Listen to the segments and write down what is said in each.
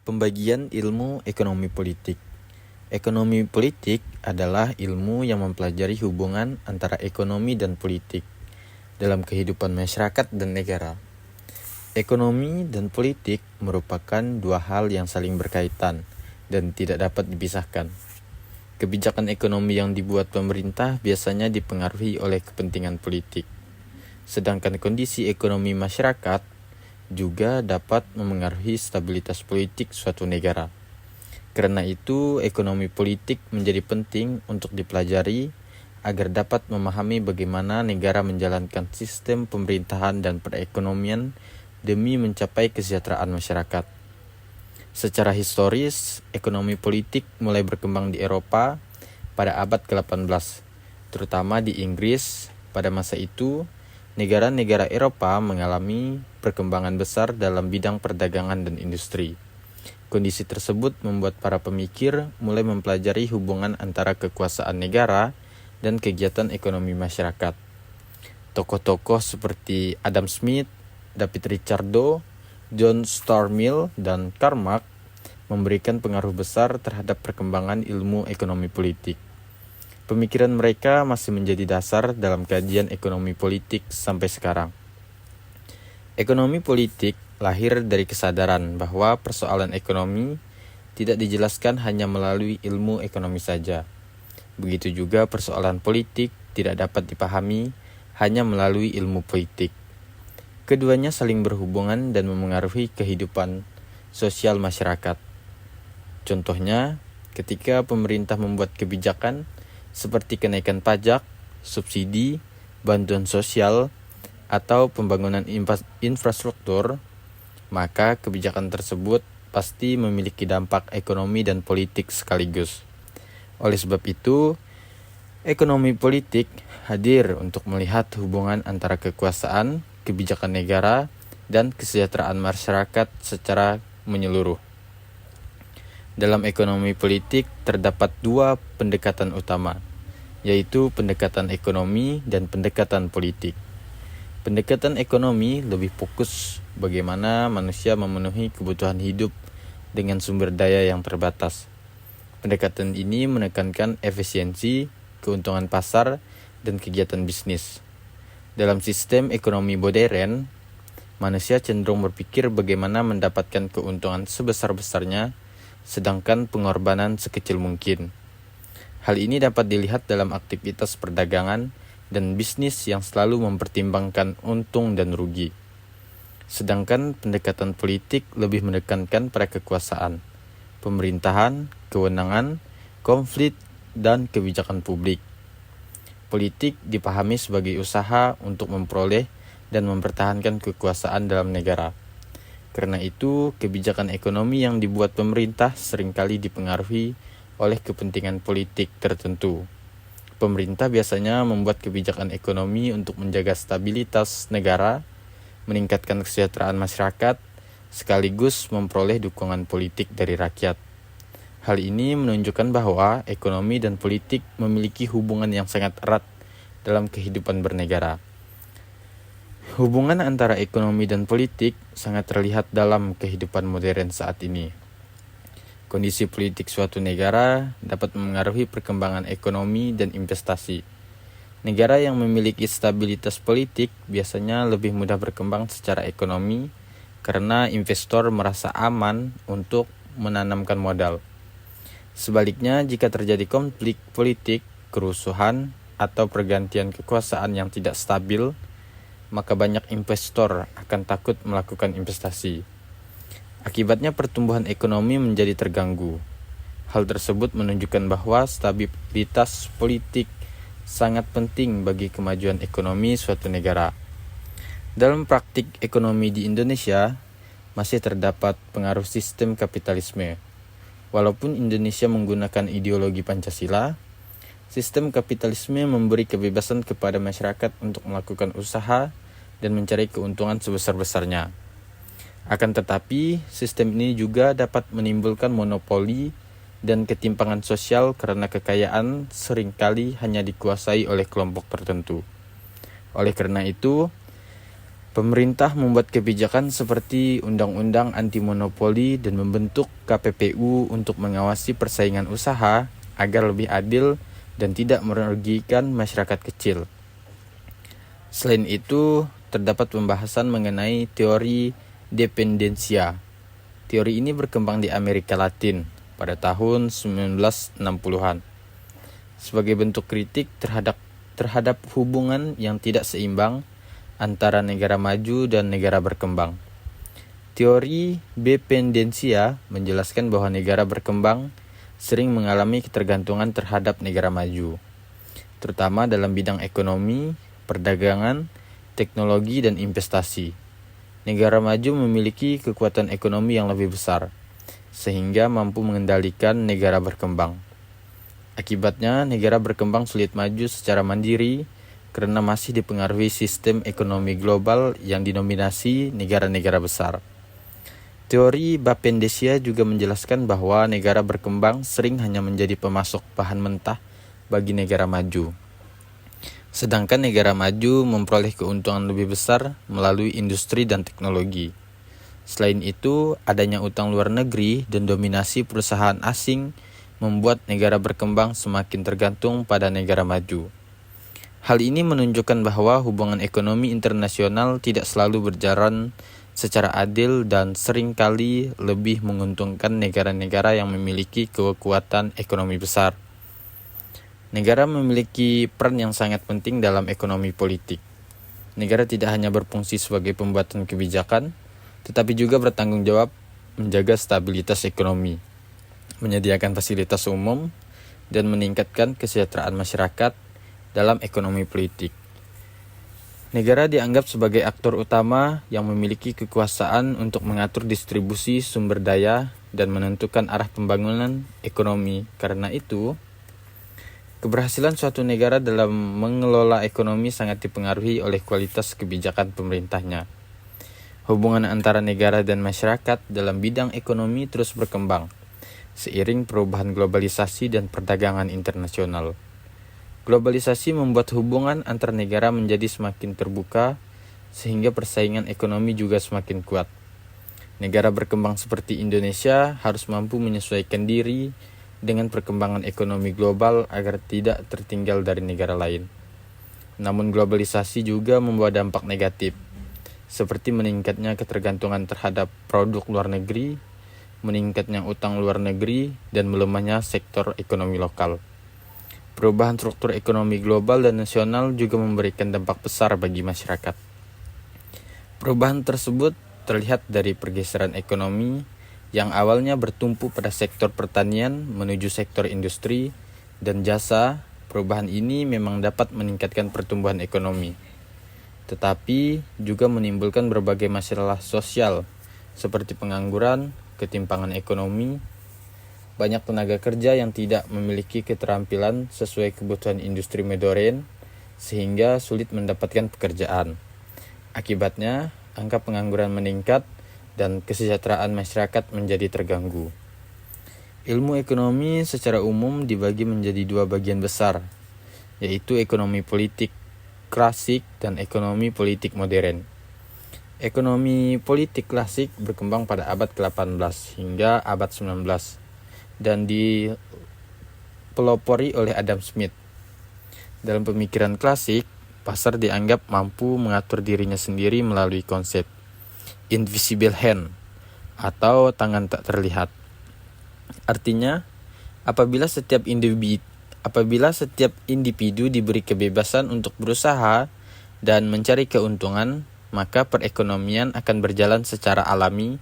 Pembagian ilmu ekonomi politik. Ekonomi politik adalah ilmu yang mempelajari hubungan antara ekonomi dan politik dalam kehidupan masyarakat dan negara. Ekonomi dan politik merupakan dua hal yang saling berkaitan dan tidak dapat dipisahkan. Kebijakan ekonomi yang dibuat pemerintah biasanya dipengaruhi oleh kepentingan politik, sedangkan kondisi ekonomi masyarakat juga dapat memengaruhi stabilitas politik suatu negara. Karena itu, ekonomi politik menjadi penting untuk dipelajari agar dapat memahami bagaimana negara menjalankan sistem pemerintahan dan perekonomian demi mencapai kesejahteraan masyarakat. Secara historis, ekonomi politik mulai berkembang di Eropa pada abad ke-18, terutama di Inggris. Pada masa itu, negara-negara Eropa mengalami perkembangan besar dalam bidang perdagangan dan industri. Kondisi tersebut membuat para pemikir mulai mempelajari hubungan antara kekuasaan negara dan kegiatan ekonomi masyarakat. Tokoh-tokoh seperti Adam Smith, David Ricardo, John Stuart Mill, dan Karl Marx memberikan pengaruh besar terhadap perkembangan ilmu ekonomi politik. Pemikiran mereka masih menjadi dasar dalam kajian ekonomi politik sampai sekarang. Ekonomi politik lahir dari kesadaran bahwa persoalan ekonomi tidak dijelaskan hanya melalui ilmu ekonomi saja. Begitu juga persoalan politik tidak dapat dipahami hanya melalui ilmu politik. Keduanya saling berhubungan dan memengaruhi kehidupan sosial masyarakat. Contohnya, ketika pemerintah membuat kebijakan seperti kenaikan pajak, subsidi, bantuan sosial, atau pembangunan infrastruktur, maka kebijakan tersebut pasti memiliki dampak ekonomi dan politik sekaligus. Oleh sebab itu, ekonomi politik hadir untuk melihat hubungan antara kekuasaan, kebijakan negara, dan kesejahteraan masyarakat secara menyeluruh. Dalam ekonomi politik terdapat dua pendekatan utama, yaitu pendekatan ekonomi dan pendekatan politik. Pendekatan ekonomi lebih fokus bagaimana manusia memenuhi kebutuhan hidup dengan sumber daya yang terbatas. Pendekatan ini menekankan efisiensi, keuntungan pasar, dan kegiatan bisnis. Dalam sistem ekonomi modern, manusia cenderung berpikir bagaimana mendapatkan keuntungan sebesar-besarnya, sedangkan pengorbanan sekecil mungkin. Hal ini dapat dilihat dalam aktivitas perdagangan dan bisnis yang selalu mempertimbangkan untung dan rugi. Sedangkan pendekatan politik lebih menekankan pada kekuasaan, pemerintahan, kewenangan, konflik, dan kebijakan publik. Politik dipahami sebagai usaha untuk memperoleh dan mempertahankan kekuasaan dalam negara. Karena itu, kebijakan ekonomi yang dibuat pemerintah seringkali dipengaruhi oleh kepentingan politik tertentu. Pemerintah biasanya membuat kebijakan ekonomi untuk menjaga stabilitas negara, meningkatkan kesejahteraan masyarakat, sekaligus memperoleh dukungan politik dari rakyat. Hal ini menunjukkan bahwa ekonomi dan politik memiliki hubungan yang sangat erat dalam kehidupan bernegara. Hubungan antara ekonomi dan politik sangat terlihat dalam kehidupan modern saat ini. Kondisi politik suatu negara dapat memengaruhi perkembangan ekonomi dan investasi. Negara yang memiliki stabilitas politik biasanya lebih mudah berkembang secara ekonomi karena investor merasa aman untuk menanamkan modal. Sebaliknya, jika terjadi konflik politik, kerusuhan, atau pergantian kekuasaan yang tidak stabil, maka banyak investor akan takut melakukan investasi. Akibatnya pertumbuhan ekonomi menjadi terganggu. Hal tersebut menunjukkan bahwa stabilitas politik sangat penting bagi kemajuan ekonomi suatu negara. Dalam praktik ekonomi di Indonesia, masih terdapat pengaruh sistem kapitalisme. Walaupun Indonesia menggunakan ideologi Pancasila, sistem kapitalisme memberi kebebasan kepada masyarakat untuk melakukan usaha dan mencari keuntungan sebesar-besarnya. Akan tetapi, sistem ini juga dapat menimbulkan monopoli dan ketimpangan sosial karena kekayaan seringkali hanya dikuasai oleh kelompok tertentu. Oleh karena itu, Pemerintah membuat kebijakan seperti undang-undang anti monopoli dan membentuk KPPU untuk mengawasi persaingan usaha agar lebih adil dan tidak merugikan masyarakat kecil. Selain itu, terdapat pembahasan mengenai teori dependensia. Teori ini berkembang di Amerika Latin pada tahun 1960-an sebagai bentuk kritik terhadap hubungan yang tidak seimbang antara negara maju dan negara berkembang. Teori dependensia menjelaskan bahwa negara berkembang sering mengalami ketergantungan terhadap negara maju, terutama dalam bidang ekonomi, perdagangan, teknologi, dan investasi. Negara maju memiliki kekuatan ekonomi yang lebih besar, sehingga mampu mengendalikan negara berkembang. Akibatnya, negara berkembang sulit maju secara mandiri karena masih dipengaruhi sistem ekonomi global yang dinominasi negara-negara besar. Teori dependensia juga menjelaskan bahwa negara berkembang sering hanya menjadi pemasok bahan mentah bagi negara maju, sedangkan negara maju memperoleh keuntungan lebih besar melalui industri dan teknologi. Selain itu, adanya utang luar negeri dan dominasi perusahaan asing membuat negara berkembang semakin tergantung pada negara maju. Hal ini menunjukkan bahwa hubungan ekonomi internasional tidak selalu berjalan secara adil dan seringkali lebih menguntungkan negara-negara yang memiliki kekuatan ekonomi besar. Negara memiliki peran yang sangat penting dalam ekonomi politik. Negara tidak hanya berfungsi sebagai pembuatan kebijakan, tetapi juga bertanggung jawab menjaga stabilitas ekonomi, menyediakan fasilitas umum, dan meningkatkan kesejahteraan masyarakat dalam ekonomi politik. Negara dianggap sebagai aktor utama yang memiliki kekuasaan untuk mengatur distribusi sumber daya dan menentukan arah pembangunan ekonomi. Karena itu, keberhasilan suatu negara dalam mengelola ekonomi sangat dipengaruhi oleh kualitas kebijakan pemerintahnya. Hubungan antara negara dan masyarakat dalam bidang ekonomi terus berkembang seiring perubahan globalisasi dan perdagangan internasional. Globalisasi membuat hubungan antar negara menjadi semakin terbuka, sehingga persaingan ekonomi juga semakin kuat. Negara berkembang seperti Indonesia harus mampu menyesuaikan diri dengan perkembangan ekonomi global agar tidak tertinggal dari negara lain. Namun globalisasi juga membawa dampak negatif, seperti meningkatnya ketergantungan terhadap produk luar negeri, meningkatnya utang luar negeri, dan melemahnya sektor ekonomi lokal. Perubahan struktur ekonomi global dan nasional juga memberikan dampak besar bagi masyarakat. Perubahan tersebut terlihat dari pergeseran ekonomi yang awalnya bertumpu pada sektor pertanian menuju sektor industri dan jasa. Perubahan ini memang dapat meningkatkan pertumbuhan ekonomi, tetapi juga menimbulkan berbagai masalah sosial seperti pengangguran, ketimpangan ekonomi, banyak tenaga kerja yang tidak memiliki keterampilan sesuai kebutuhan industri modern, sehingga sulit mendapatkan pekerjaan. Akibatnya, angka pengangguran meningkat dan kesejahteraan masyarakat menjadi terganggu. Ilmu ekonomi secara umum dibagi menjadi dua bagian besar, yaitu ekonomi politik klasik dan ekonomi politik modern. Ekonomi politik klasik berkembang pada abad ke-18 hingga abad 19 dan dipelopori oleh Adam Smith. Dalam pemikiran klasik, pasar dianggap mampu mengatur dirinya sendiri melalui konsep invisible hand atau tangan tak terlihat. Artinya, apabila setiap individu diberi kebebasan untuk berusaha dan mencari keuntungan, maka perekonomian akan berjalan secara alami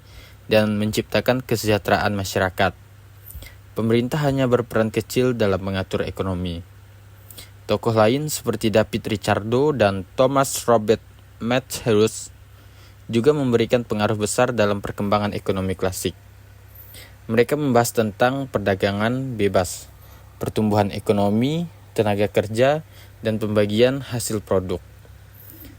dan menciptakan kesejahteraan masyarakat. Pemerintah hanya berperan kecil dalam mengatur ekonomi. Tokoh lain seperti David Ricardo dan Thomas Robert Malthus juga memberikan pengaruh besar dalam perkembangan ekonomi klasik. Mereka membahas tentang perdagangan bebas, pertumbuhan ekonomi, tenaga kerja, dan pembagian hasil produk.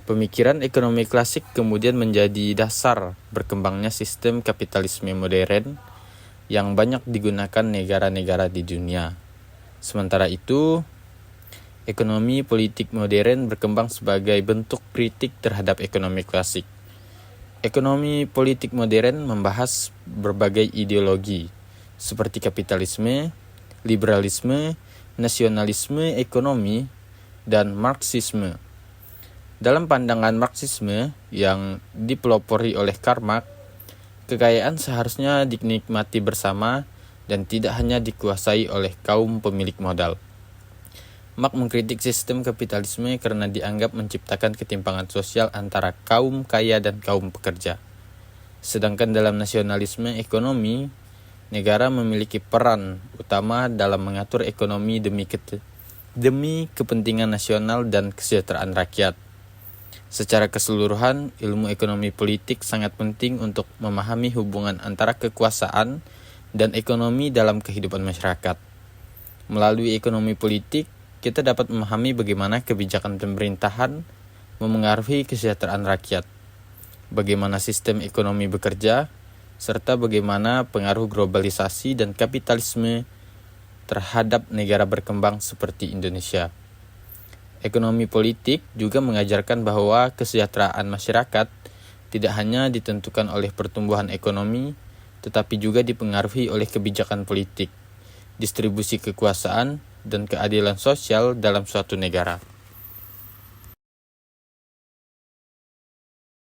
Pemikiran ekonomi klasik kemudian menjadi dasar berkembangnya sistem kapitalisme modern yang banyak digunakan negara-negara di dunia. Sementara itu, Ekonomi politik modern berkembang sebagai bentuk kritik terhadap ekonomi klasik. Ekonomi politik modern membahas berbagai ideologi seperti kapitalisme, liberalisme, nasionalisme ekonomi, dan Marxisme. Dalam pandangan Marxisme yang dipelopori oleh Karl Marx, kekayaan seharusnya dinikmati bersama dan tidak hanya dikuasai oleh kaum pemilik modal. Marx mengkritik sistem kapitalisme karena dianggap menciptakan ketimpangan sosial antara kaum kaya dan kaum pekerja. Sedangkan dalam nasionalisme ekonomi, negara memiliki peran utama dalam mengatur ekonomi demi kepentingan nasional dan kesejahteraan rakyat. Secara keseluruhan, ilmu ekonomi politik sangat penting untuk memahami hubungan antara kekuasaan dan ekonomi dalam kehidupan masyarakat. Melalui ekonomi politik, kita dapat memahami bagaimana kebijakan pemerintahan memengaruhi kesejahteraan rakyat, bagaimana sistem ekonomi bekerja, serta bagaimana pengaruh globalisasi dan kapitalisme terhadap negara berkembang seperti Indonesia. Ekonomi politik juga mengajarkan bahwa kesejahteraan masyarakat tidak hanya ditentukan oleh pertumbuhan ekonomi, tetapi juga dipengaruhi oleh kebijakan politik, distribusi kekuasaan, dan keadilan sosial dalam suatu negara.